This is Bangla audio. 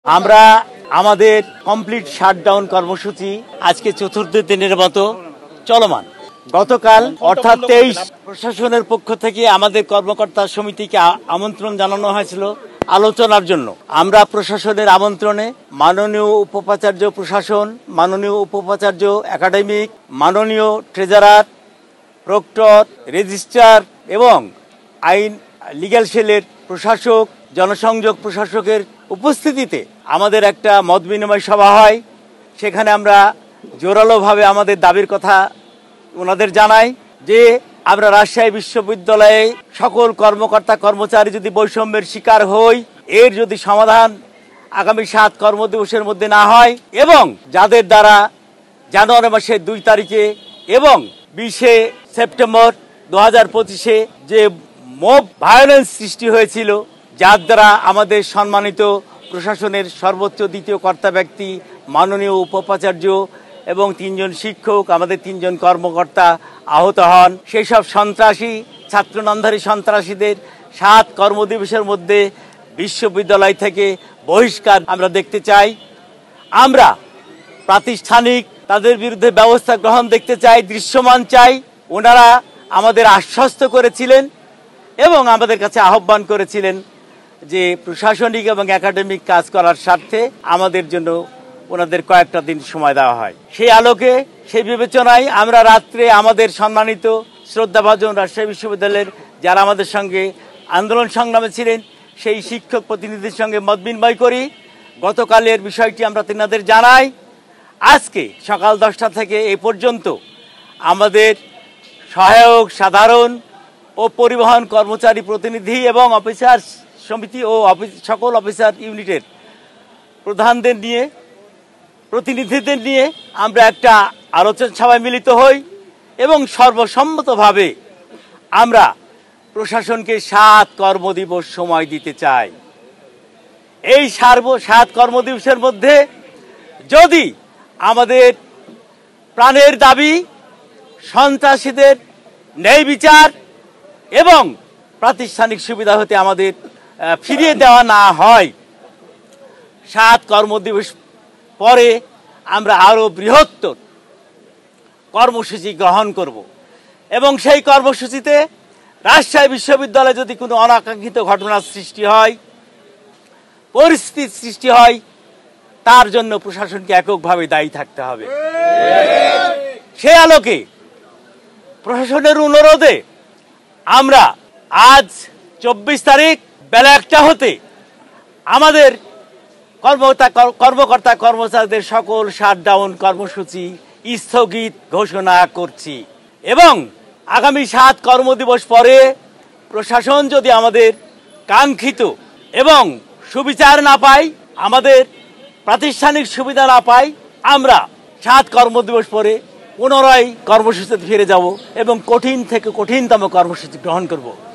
আমরা আমাদের কমপ্লিট শাটডাউন কর্মসূচি আজকে চতুর্থ দিনের মতো চলমান। গতকাল অর্থাৎ 23 প্রশাসনের পক্ষ থেকে আমাদের কর্মকর্তা সমিতিকে আমন্ত্রণ জানানো হয়েছিল আলোচনার জন্য। আমরা প্রশাসনের আমন্ত্রণে মাননীয় উপাচার্য প্রশাসন, মাননীয় উপাচার্য একাডেমিক, মাননীয় ট্রেজারার, প্রক্টর, রেজিস্ট্রার এবং আইন লিগ্যাল সেলের প্রশাসক, জনসংযোগ প্রশাসকের উপস্থিতিতে আমাদের একটা মত বিনিময় সভা হয়। সেখানে আমরা জোরালোভাবে আমাদের দাবির কথা ওনাদের জানাই যে আমরা রাজশাহী বিশ্ববিদ্যালয়ে সকল কর্মকর্তা কর্মচারী যদি বৈষম্যের শিকার হই, এর যদি সমাধান আগামী 7 কর্মদিবসের মধ্যে না হয় এবং যাদের দ্বারা জানুয়ারি মাসের 2 তারিখে এবং 20 সেপ্টেম্বর 2025-এ যে মব ভায়োলেন্স সৃষ্টি হয়েছিল, যার দ্বারা আমাদের সম্মানিত প্রশাসনের সর্বোচ্চ দ্বিতীয় কর্তা ব্যক্তি মাননীয় উপাচার্য এবং 3 জন শিক্ষক, আমাদের 3 জন কর্মকর্তা আহত হন, সেই সব সন্ত্রাসী ছাত্র নামধারী সন্ত্রাসীদের 7 কর্মদিবসের মধ্যে বিশ্ববিদ্যালয় থেকে বহিষ্কার আমরা দেখতে চাই। আমরা প্রাতিষ্ঠানিক তাদের বিরুদ্ধে ব্যবস্থা গ্রহণ দেখতে চাই, দৃশ্যমান চাই। ওনারা আমাদের আশ্বস্ত করেছিলেন এবং আমাদের কাছে আহ্বান করেছিলেন যে প্রশাসনিক এবং একাডেমিক কাজ করার স্বার্থে আমাদের জন্য ওনাদের কয়েকটা দিন সময় দেওয়া হয়। সেই আলোকে, সেই বিবেচনায় আমরা রাত্রে আমাদের সম্মানিত শ্রদ্ধাভাজন রাজশাহী বিশ্ববিদ্যালয়ের যারা আমাদের সঙ্গে আন্দোলন সংগ্রামে ছিলেন সেই শিক্ষক প্রতিনিধির সঙ্গে মত বিনিময় করি। গতকালের বিষয়টি আমরা তিনাদের জানাই। আজকে সকাল 10টা থেকে এই পর্যন্ত আমাদের সহায়ক, সাধারণ ও পরিবহন কর্মচারী প্রতিনিধি এবং অফিসার সমিতি ও সকল অফিসার ইউনিটের প্রধানদের নিয়ে, প্রতিনিধিদের নিয়ে আমরা একটা আলোচনা সভায় মিলিত হই এবং সর্বসম্মতভাবে আমরা প্রশাসনকে 7 কর্মদিবস সময় দিতে চাই। এই 7 কর্মদিবসের মধ্যে যদি আমাদের প্রাণের দাবি, সন্ত্রাসীদের ন্যায় বিচার এবং প্রাতিষ্ঠানিক সুবিধা হতে আমাদের ফিরিয়ে দেওয়া না হয়, 7 কর্মদিবস পরে আমরা আরো বৃহত্তর কর্মসূচি গ্রহণ করব এবং সেই কর্মসূচিতে রাজশাহী বিশ্ববিদ্যালয়ে যদি কোনো অনাকাঙ্ক্ষিত ঘটনার সৃষ্টি হয়, পরিস্থিতির সৃষ্টি হয়, তার জন্য প্রশাসনকে এককভাবে দায়ী থাকতে হবে। সে আলোকে প্রশাসনের অনুরোধে আমরা আজ 24 তারিখ বেলা 1টা হতে আমাদের কর্মকর্তা কর্মচারীদের সকল শাটডাউন কর্মসূচি স্থগিত ঘোষণা করছি এবং আগামী 7 কর্মদিবস পরে প্রশাসন যদি আমাদের কাঙ্ক্ষিত এবং সুবিচার না পায়, আমাদের প্রাতিষ্ঠানিক সুবিধা না পায়, আমরা 7 কর্মদিবস পরে পুনরায় কর্মসূচিতে ফিরে যাব এবং কঠিন থেকে কঠিনতম কর্মসূচি গ্রহণ করব।